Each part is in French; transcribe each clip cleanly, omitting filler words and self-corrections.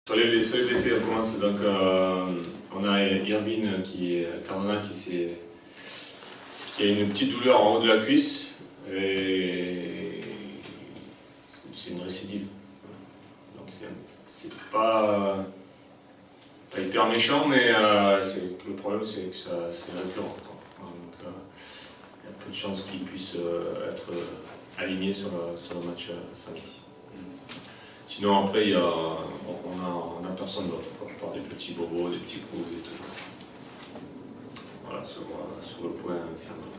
Sur les blessés, on commence donc. On a Irvine Cardona qui a une petite douleur en haut de la cuisse et c'est une récidive. Donc c'est pas hyper méchant, mais le problème c'est que c'est récurrent. Donc il y a peu de chances qu'il puisse être aligné sur le match samedi. Sinon après on a personne d'autre, à part des petits bobos, des petits coups et tout. Voilà, sur le point infirmier.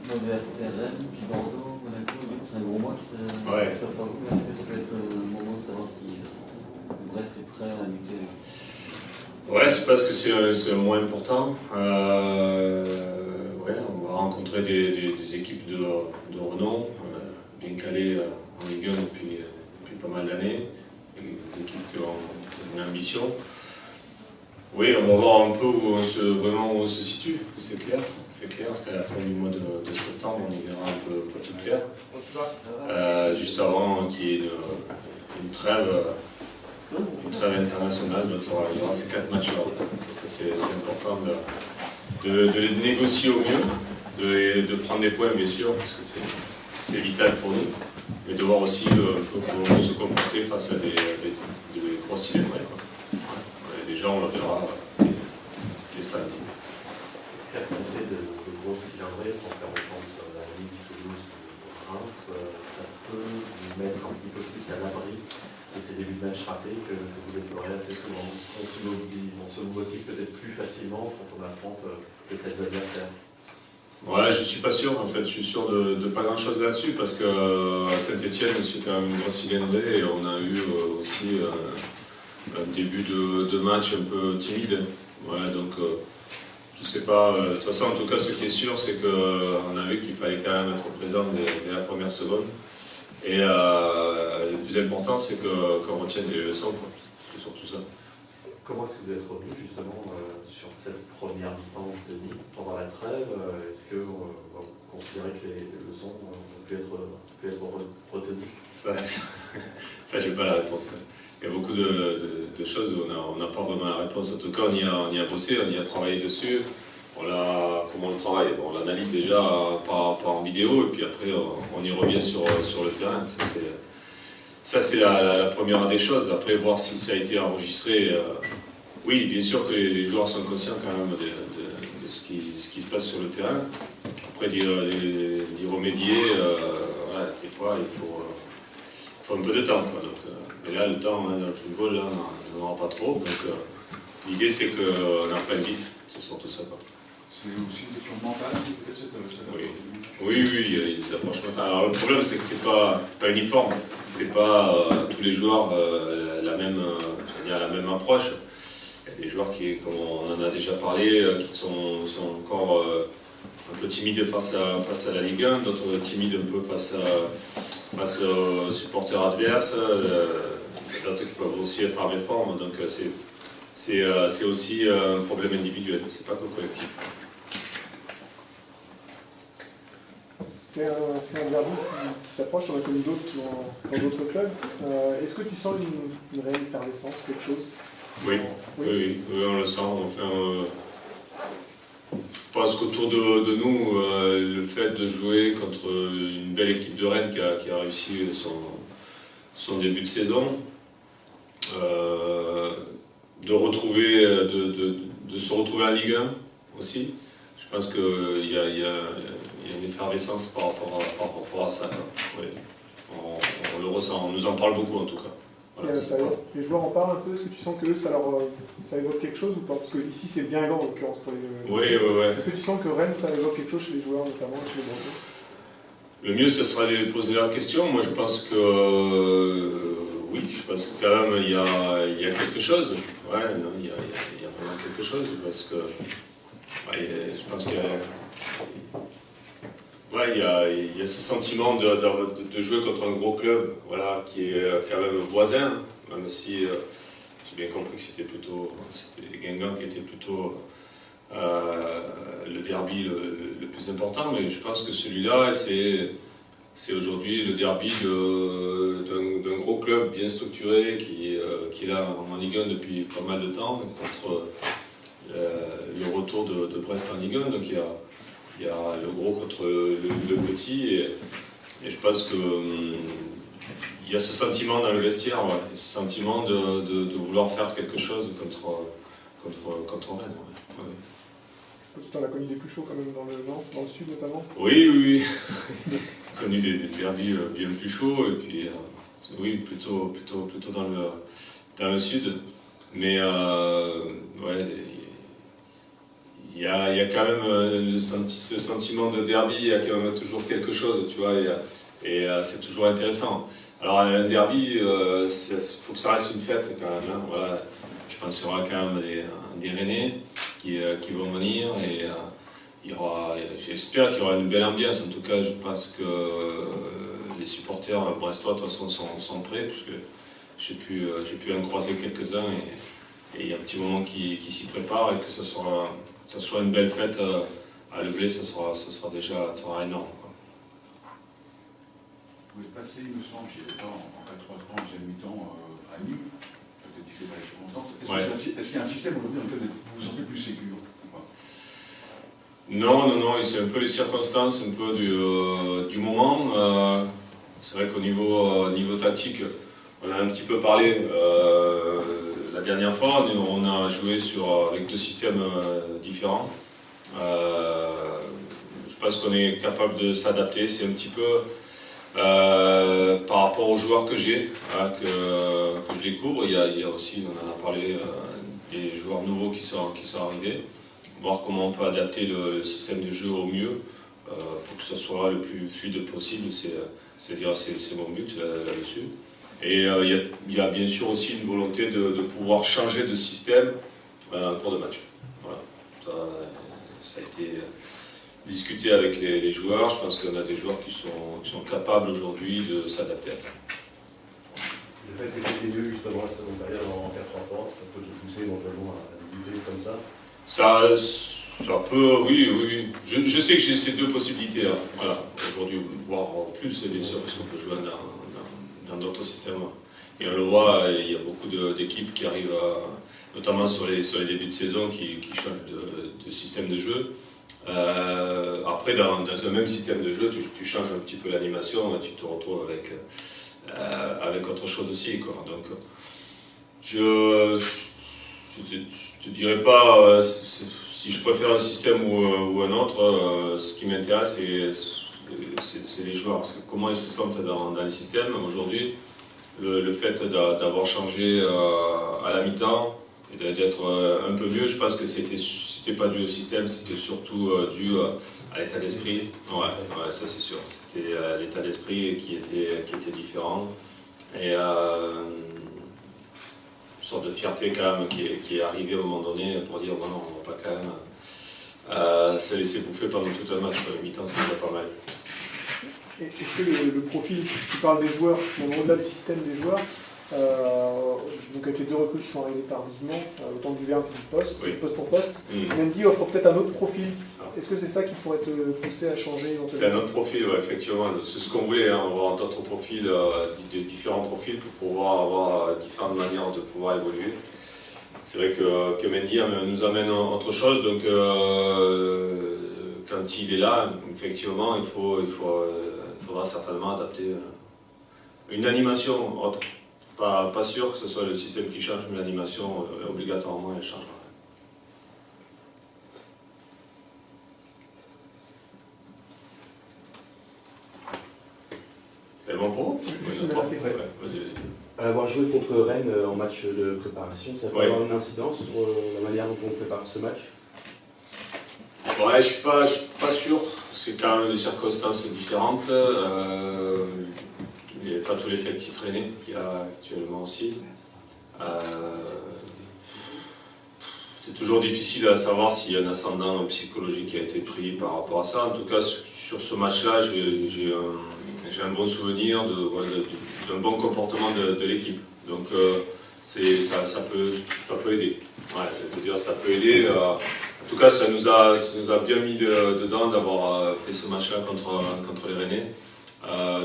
Vous avez affronté Rennes, puis Bordeaux, Monaco, c'est un gros mois qui s'offre à vous. Est-ce que ça peut être le moment de savoir si Brest est prêt à lutter? Ouais, c'est parce que c'est un mois important. On va rencontrer des équipes de renom, bien calées en Ligue 1 depuis pas mal d'années, des équipes qui ont une ambition. Oui, on va voir un peu où on se situe, c'est clair. C'est clair qu'à la fin du mois de septembre, on y verra un peu plus clair. Juste avant qu'il y ait une trêve internationale, donc il y aura ces 4 matchs-là. Ça, c'est important de les négocier au mieux, de prendre des points, bien sûr, parce que c'est vital pour nous, mais de voir aussi comment se comporter face à des gros cylindrés. Déjà, on le verra les samedis. Est-ce qu'à compter de gros cylindrés, sans faire référence à la Ligue, Toulouse ou Reims, ça peut vous mettre un petit peu plus à l'abri de ces débuts de match ratés que vous déplorez assez souvent? On se motive peut-être plus facilement quand on affronte les têtes d'adversaires. Ouais, je suis pas sûr, en fait, je suis sûr de pas grand chose là-dessus, parce que à Saint-Etienne, c'est quand même une grosse cylindrée, et on a eu aussi un début de match un peu timide. Ouais, donc je sais pas, de toute façon, en tout cas, ce qui est sûr, c'est qu'on a vu qu'il fallait quand même être présent dès la première seconde. Et le plus important, c'est qu'on retienne des leçons, quoi. C'est surtout ça. Comment est-ce que vous êtes revenu justement sur cette première mi-temps de Denis pendant la trêve? Est-ce que vous considérez que les leçons ont pu être retenues? Ça, j'ai pas la réponse. Il y a beaucoup de choses où on n'a pas vraiment la réponse. En tout cas, on y a bossé, on y a travaillé dessus. Comment on le travaille? On l'analyse déjà par en vidéo, et puis après on y revient sur le terrain. Ça c'est la première des choses. Après, voir si ça a été enregistré. Oui, bien sûr que les joueurs sont conscients quand même de ce qui se passe sur le terrain. Après, d'y remédier, voilà, des fois il faut un peu de temps, quoi. Donc, mais là, le temps, dans le football, là, on n'en aura pas trop. Donc l'idée, c'est qu'on apprenne vite. C'est surtout ça, quoi. C'est aussi une question mentale, peut-être cette Oui, il y a des approches mentales. Alors, le problème, c'est que c'est pas uniforme. C'est pas tous les joueurs la même approche. Il y a des joueurs qui, comme on en a déjà parlé, qui sont encore un peu timides face à la Ligue 1, d'autres timides un peu face aux supporters adverses, d'autres qui peuvent aussi être en réforme. Donc c'est aussi un problème individuel, c'est pas que collectif. C'est un derby qui s'approche, on a connu d'autres dans d'autres clubs. Est-ce que tu sens une réelle effervescence, quelque chose? Oui, on le sent. Je pense qu'autour de nous, le fait de jouer contre une belle équipe de Rennes qui a réussi son début de saison, de se retrouver en Ligue 1 aussi, je pense qu'il y a une effervescence par rapport à ça. Oui. On le ressent, on nous en parle beaucoup en tout cas. Voilà, les joueurs en parlent un peu, est-ce que tu sens que ça évoque quelque chose ou pas? Parce que ici c'est bien grand en l'occurrence pour les... Oui. Est-ce que tu sens que Rennes ça évoque quelque chose chez les joueurs, notamment chez les Bretons? Le mieux ce serait de poser la question. Moi je pense que oui, je pense que quand même il y a quelque chose. Ouais, non, il y a vraiment quelque chose parce que je pense qu'il y a ce sentiment de jouer contre un gros club, voilà, qui est quand même voisin, même si j'ai bien compris que c'était Guingamp qui était plutôt le derby le plus important, mais je pense que celui-là, c'est aujourd'hui le derby d'un gros club bien structuré qui est là en Ligue 1 depuis pas mal de temps, contre le retour de Brest en Ligue 1. Donc il y a le gros contre le petit, et je pense que il y a ce sentiment dans le vestiaire, ouais, ce sentiment de vouloir faire quelque chose contre Rennes. Ouais. Je pense que tu en as connu des plus chauds quand même dans le sud notamment. Oui. J'ai connu des derbys bien plus chauds, et puis oui, plutôt dans le sud. Mais ouais, il y a quand même ce sentiment de derby, il y a quand même toujours quelque chose, tu vois, et c'est toujours intéressant. Alors un derby, il faut que ça reste une fête quand même, hein, voilà. Je pense qu'il y aura quand même des Rennais qui vont venir, et j'espère qu'il y aura une belle ambiance. En tout cas, je pense que les supporters brestois de toute façon sont prêts, puisque j'ai pu en croiser quelques-uns, et il y a un petit moment qui s'y prépare, et que ce soit une belle fête à Leblé, ça sera énorme, quoi. Vous êtes passé, il me semble, chez les temps, en 83 ans, deuxième mi-temps, à Nîmes. Peut-être qu'il fait pas les choses longtemps. Est-ce qu'il y a un système aujourd'hui dans lequel vous vous sentez plus sécure? Non, c'est un peu les circonstances, un peu du moment. C'est vrai qu'au niveau tactique, on a un petit peu parlé la dernière fois. On a joué avec deux systèmes différents. Je pense qu'on est capable de s'adapter. C'est un petit peu par rapport aux joueurs que j'ai, que je découvre. Il y a aussi, on en a parlé, des joueurs nouveaux qui sont arrivés. Voir comment on peut adapter le système de jeu au mieux pour que ce soit le plus fluide possible, c'est mon but là-dessus. Et il y a bien sûr aussi une volonté de pouvoir changer de système en cours de match. Voilà. Ça a été discuté avec les joueurs. Je pense qu'on a des joueurs qui sont capables aujourd'hui de s'adapter à ça. Le fait que c'était mieux justement la seconde période en 80 ans, ça peut te pousser éventuellement à débuter comme ça? Ça peut, oui. Je sais que j'ai ces deux possibilités, hein. Voilà, aujourd'hui, voire plus, bien sûr, parce qu'on peut jouer dans d'autres systèmes. Et on le voit, il y a beaucoup d'équipes qui arrivent, notamment sur les débuts de saison, qui changent de système de jeu. Après, dans un même système de jeu, tu changes un petit peu l'animation, tu te retrouves avec autre chose aussi, quoi. Donc, je te dirais pas si je préfère un système ou un autre. Ce qui m'intéresse, c'est les joueurs, parce que comment ils se sentent dans les systèmes. Aujourd'hui, le fait d'avoir changé à la mi-temps et d'être un peu mieux, je pense que c'était pas dû au système, c'était surtout dû à l'état d'esprit. Ouais, ça c'est sûr. C'était l'état d'esprit qui était différent. Et une sorte de fierté quand même qui est arrivée à un moment donné pour dire bon, non, on va pas quand même se laisser bouffer pendant tout un match. Le mi-temps, c'est déjà pas mal. Est-ce que le profil, tu parles des joueurs, au-delà du système des joueurs, donc avec les deux recrues qui sont arrivés tardivement, autant du Verne que du poste, oui. Poste pour poste, Mendy offre peut-être un autre profil. Est-ce que c'est ça qui pourrait te pousser à changer? C'est un autre profil, ouais, effectivement. C'est ce qu'on voulait, hein, avoir d'autres profils, différents profils pour pouvoir avoir différentes manières de pouvoir évoluer. C'est vrai que Mendy nous amène autre chose, donc quand il est là, effectivement, il faudra certainement adapter une animation autre. Pas sûr que ce soit le système qui change, mais l'animation, obligatoirement, elle changera. C'est bon pour vous? Avoir joué contre Rennes en match de préparation, ça peut avoir une incidence sur la manière dont on prépare ce match? Ouais, je suis pas sûr. C'est quand même des circonstances différentes. Il n'y a pas tout l'effectif rennais qu'il y a actuellement aussi. C'est toujours difficile à savoir s'il y a un ascendant psychologique qui a été pris par rapport à ça. En tout cas, sur ce match-là, j'ai un bon souvenir d'un bon comportement de l'équipe. Donc ça peut aider. Ouais, je vais te dire, ça peut aider. En tout cas, ça nous a bien mis dedans d'avoir fait ce match-là contre les Rennais.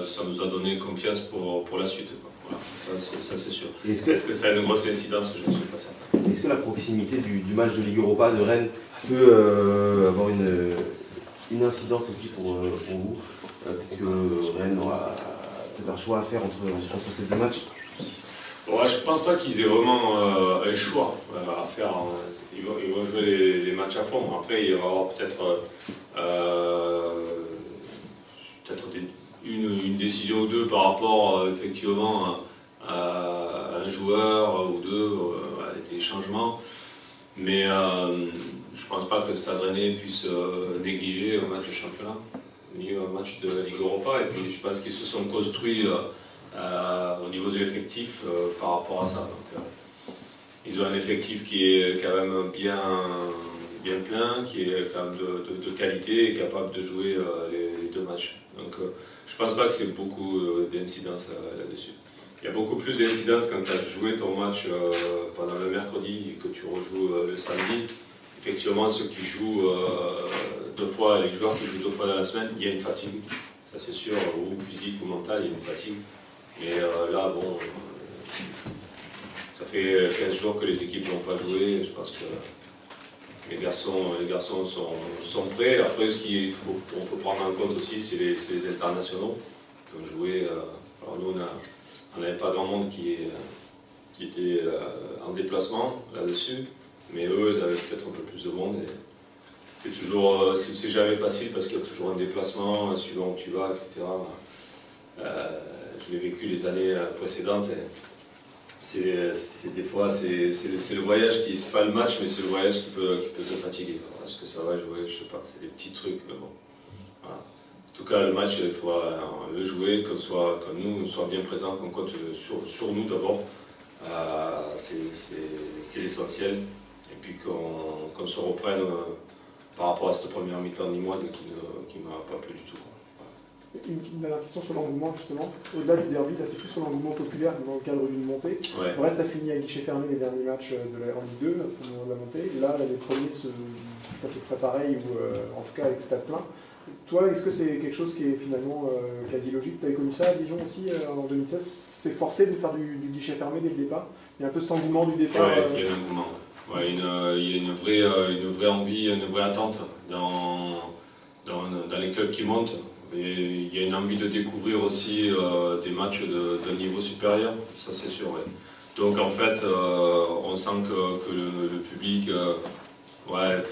Ça nous a donné confiance pour la suite. Voilà, ça c'est sûr. Est-ce que ça a une grosse incidence? Je ne suis pas certain. Est-ce que la proximité du match de Ligue Europa de Rennes peut avoir une incidence aussi pour vous? Peut-être que Rennes aura peut-être un choix à faire entre ces deux matchs? Ouais, je ne pense pas qu'ils aient vraiment un choix à faire. Ils vont jouer les matchs à fond. Après, il va y avoir peut-être une décision ou deux par rapport effectivement à un joueur ou deux, des changements. Mais je ne pense pas que le Stade Rennais puisse négliger un match de championnat, ni un match de Ligue Europa. Et puis je pense qu'ils se sont construits au niveau de l'effectif par rapport à ça. Donc, ils ont un effectif qui est quand même bien plein, qui est quand même de qualité et capable de jouer les deux matchs. Donc je ne pense pas que c'est beaucoup d'incidence là-dessus. Il y a beaucoup plus d'incidence quand tu as joué ton match pendant le mercredi et que tu rejoues le samedi. Effectivement, ceux qui jouent deux fois, les joueurs qui jouent 2 fois dans la semaine, il y a une fatigue, ça c'est sûr, ou physique ou mentale, il y a une fatigue. Mais là, bon, ça fait 15 jours que les équipes n'ont pas joué. Je pense que les garçons sont prêts. Après, on peut prendre en compte aussi, c'est les internationaux qui ont joué. Alors nous, on n'avait pas grand monde qui était en déplacement là-dessus, mais eux, ils avaient peut-être un peu plus de monde. C'est jamais facile parce qu'il y a toujours un déplacement, suivant où tu vas, etc. Je l'ai vécu les années précédentes. Des fois, c'est le voyage qui, c'est pas le match, mais c'est le voyage qui peut te fatiguer. Est-ce que ça va jouer? Je sais pas, c'est des petits trucs, mais bon. Voilà. En tout cas, le match, il faut le jouer, que nous soyons bien présents, qu'on compte sur nous d'abord. C'est l'essentiel. Et puis qu'on se reprenne par rapport à cette première mi-temps nîmoise qui ne m'a pas plu du tout. Une dernière question sur l'engouement justement. Au-delà du derby, là c'est plus sur l'engouement populaire dans le cadre d'une montée. Ouais. Brest a fini à guichet fermé les derniers matchs en Ligue 2 au moment de la montée. Là, les premiers se disputent à peu près pareil, ou en tout cas avec stade plein. Toi, est-ce que c'est quelque chose qui est finalement quasi logique? Tu avais connu ça à Dijon aussi en 2016? C'est forcé de faire du guichet fermé dès le départ? Il y a un peu cet engouement du départ. Ouais, il y a un engouement. Ouais, il y a une vraie envie, une vraie attente dans les clubs qui montent. Et il y a une envie de découvrir aussi des matchs de niveau supérieur, ça c'est sûr. Ouais. Donc en fait, on sent que le public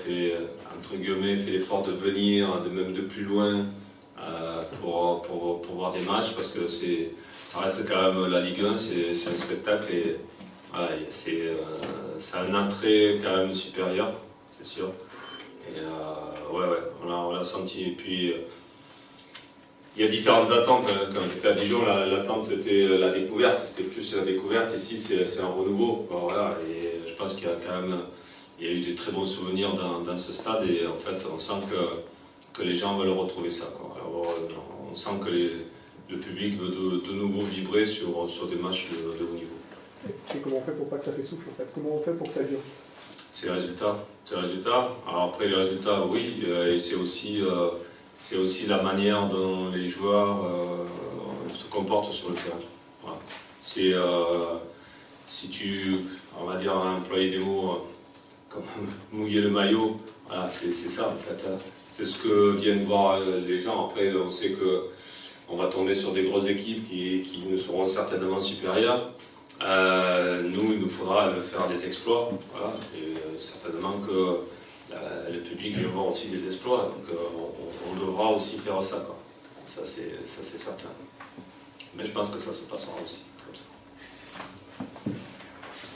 fait, entre guillemets, fait l'effort de venir, même de plus loin, pour voir des matchs, parce que ça reste quand même la Ligue 1, c'est un spectacle et voilà, c'est un attrait quand même supérieur, c'est sûr. Et on l'a senti. Et puis, il y a différentes attentes. Quand j'étais à Dijon, l'attente c'était la découverte, c'était plus la découverte. Ici, c'est un renouveau. Voilà. Et je pense qu'il y a quand même eu de très bons souvenirs dans ce stade. Et en fait, on sent que les gens veulent retrouver ça. Alors, on sent que le public veut de nouveau vibrer sur des matchs de haut niveau. Et comment on fait pour pas que ça s'essouffle en fait? Comment on fait pour que ça dure? C'est les résultats. Alors après les résultats, oui, et c'est aussi la manière dont les joueurs se comportent sur le terrain. Voilà. Si tu, on va dire, employer des mots comme mouiller le maillot, voilà, c'est ça en fait. C'est ce que viennent voir les gens. Après, on sait qu'on va tomber sur des grosses équipes qui nous seront certainement supérieures. Nous, il nous faudra faire des exploits, voilà, et certainement que le public va voir aussi des exploits, donc on devra aussi faire ça, quoi. Ça c'est certain. Mais je pense que ça se passera aussi comme ça.